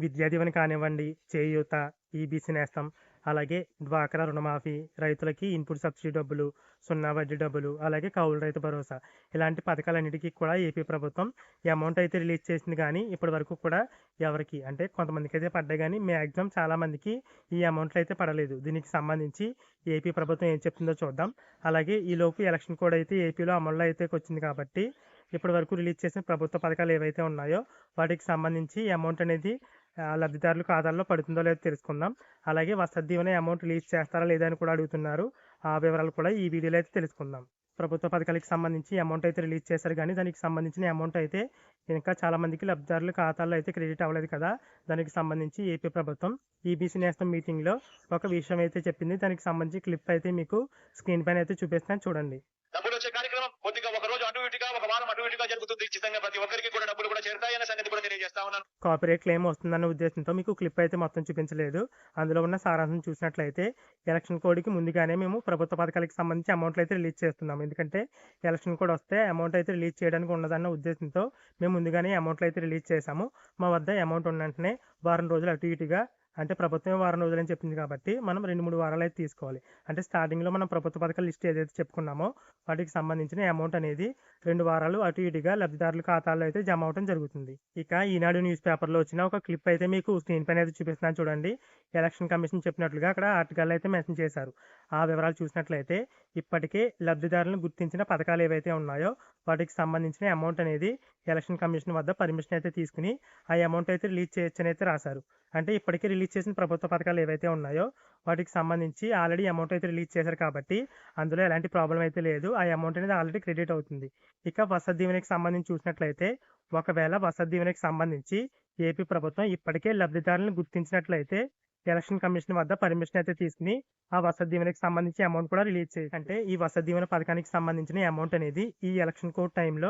విద్యా దీవెన కానివ్వండి, చేయూత, ఈబీసీ నేస్తం, అలాగే డ్వాక్రా రుణమాఫీ, రైతులకి ఇన్పుట్ సబ్సిడీ డబ్బులు, సున్నా వడ్డీ డబ్బులు, అలాగే కౌలు రైతు భరోసా ఇలాంటి పథకాలన్నిటికీ కూడా ఏపీ ప్రభుత్వం ఈ అమౌంట్ అయితే రిలీజ్ చేసింది. కానీ ఇప్పటి వరకు కూడా ఎవరికి అంటే కొంతమందికి అయితే పడ్డాయి, కానీ మ్యాక్సిమం చాలామందికి ఈ అమౌంట్లు అయితే పడలేదు. దీనికి సంబంధించి ఏపీ ప్రభుత్వం ఏం చెప్తుందో చూద్దాం. అలాగే ఈలోపు ఎలక్షన్ కోడ్ అయితే ఏపీలో అమల్లో అయితే వచ్చింది కాబట్టి ఇప్పటి వరకు రిలీజ్ చేసిన ప్రభుత్వ పథకాలు ఏవైతే ఉన్నాయో వాటికి సంబంధించి ఈ అమౌంట్ అనేది లబ్ధిదారుల ఖాతాల్లో పడుతుందో లేదో తెలుసుకుందాం. అలాగే వసతి దీవెన అమౌంట్ రిలీజ్ చేస్తారా లేదా అని కూడా అడుగుతున్నారు. ఆ వివరాలు కూడా ఈ వీడియోలో అయితే తెలుసుకుందాం. ప్రభుత్వ పథకాలకు సంబంధించి అమౌంట్ అయితే రిలీజ్ చేశారు, కానీ దానికి సంబంధించిన అమౌంట్ అయితే ఇంకా చాలా మందికి లబ్ధిదారుల ఖాతాల్లో అయితే క్రెడిట్ అవ్వలేదు కదా. దానికి సంబంధించి ఏపీ ప్రభుత్వం ఈబీసీ నేస్తం మీటింగ్లో ఒక విషయం అయితే చెప్పింది. దానికి సంబంధించి క్లిప్ అయితే మీకు స్క్రీన్ పైన అయితే చూపిస్తాను, చూడండి. డబ్బులు వచ్చే కార్యక్రమం కొద్దిగా ఒక రోజు అటు ఇటుగా, ఒక వారం అటు ఇటుగా జరుగుతుంది. ఖచ్చితంగా ప్రతి ఒక్కరికి కూడా డబ్బులు కూడా చేరుతాయన్న సంగతి కూడా తెలియజేస్తా ఉన్నాను. కాపీరైట్ క్లెయిమ్ వస్తుందన్న ఉద్దేశంతో మీకు క్లిప్ అయితే మొత్తం చూపించలేదు. అందులో ఉన్న సారాంశం చూసినట్లయితే ఎలక్షన్ కోడ్కి ముందుగానే మేము ప్రభుత్వ పథకాలకు సంబంధించి అమౌంట్లు అయితే రిలీజ్ చేస్తున్నాం. ఎందుకంటే ఎలక్షన్ కోడ్ వస్తే అమౌంట్ అయితే రిలీజ్ చేయడానికి ఉన్నదన్న ఉద్దేశంతో మేము ముందుగానే అమౌంట్లు అయితే రిలీజ్ చేశాము. మా వద్ద అమౌంట్ ఉన్న వెంటనే వారం రోజులు అటు ఇటుగా, అంటే ప్రభుత్వం వారం రోజులని చెప్పింది కాబట్టి మనం 2-3 వారాలు అయితే తీసుకోవాలి. అంటే స్టార్టింగ్లో మనం ప్రభుత్వ పథకాల లిస్ట్ ఏదైతే చెప్పుకున్నామో వాటికి సంబంధించిన అమౌంట్ అనేది 2 వారాలు అటు ఇటుగా లబ్ధిదారుల ఖాతాల్లో అయితే జమ అవడం జరుగుతుంది. ఇక ఈనాడు న్యూస్ పేపర్లో వచ్చిన ఒక క్లిప్ అయితే మీకు స్క్రీన్ పైన అయితే చూపిస్తున్నాను, చూడండి. ఎలక్షన్ కమిషన్ చెప్పినట్లుగా అక్కడ ఆర్టికల్ అయితే మెన్షన్ చేశారు. ఆ వివరాలు చూసినట్లయితే ఇప్పటికే లబ్ధిదారులను గుర్తించిన పథకాలు ఏవైతే ఉన్నాయో వాటికి సంబంధించిన అమౌంట్ అనేది ఎలక్షన్ కమిషన్ వద్ద పర్మిషన్ అయితే తీసుకుని ఆ అమౌంట్ అయితే రిలీజ్ చేయొచ్చని అయితే రాశారు. అంటే ఇప్పటికే రిలీజ్ చేసిన ప్రభుత్వ పథకాలు ఏవైతే ఉన్నాయో వాటికి సంబంధించి ఆల్రెడీ అమౌంట్ అయితే రిలీజ్ చేశారు కాబట్టి అందులో ఎలాంటి ప్రాబ్లం అయితే లేదు. ఆ అమౌంట్ అనేది ఆల్రెడీ క్రెడిట్ అవుతుంది. ఇక వసతి దీవెనకి సంబంధించి చూసినట్లయితే ఒకవేళ వసతి దీవెనకి సంబంధించి ఏపీ ప్రభుత్వం ఇప్పటికే లబ్ధిదారులను గుర్తించినట్లయితే ఎలక్షన్ కమిషన్ వద్ద పర్మిషన్ అయితే తీసుకుని ఆ వసతి దీవెనకి సంబంధించి అమౌంట్ కూడా రిలీజ్ చేయాలి. అంటే ఈ వసతి దీవెన పథకానికి సంబంధించిన అమౌంట్ అనేది ఈ ఎలక్షన్ కోడ్ టైంలో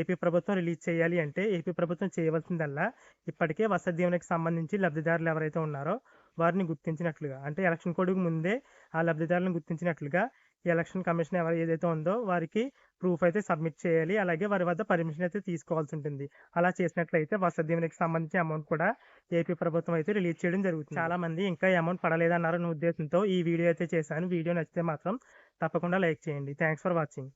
ఏపీ ప్రభుత్వం రిలీజ్ చేయాలి. అంటే ఏపీ ప్రభుత్వం చేయవలసిందల్లా ఇప్పటికే వసతి దీవెనకి సంబంధించి లబ్ధిదారులు ఎవరైతే ఉన్నారో వారిని గుర్తించినట్లుగా, అంటే ఎలక్షన్ కోడ్కి ముందే ఆ లబ్ధిదారులను గుర్తించినట్లుగా ఎలక్షన్ కమిషన్ ఏదైతే ఉందో వారికి ప్రూఫ్ అయితే సబ్మిట్ చేయాలి. అలాగే వారి వద్ద పర్మిషన్ అయితే తీసుకోవాల్సి ఉంటుంది. అలా చేసినట్లయితే వసతి దీవెనకి సంబంధించిన అమౌంట్ కూడా ఏపీ ప్రభుత్వం అయితే రిలీజ్ చేయడం జరుగుతుంది. చాలా మంది ఇంకా అమౌంట్ పడలేదన్నారన్న ఉద్దేశంతో ఈ వీడియో అయితే చేశాను. వీడియో నచ్చితే మాత్రం తప్పకుండా లైక్ చేయండి. Thanks for watching.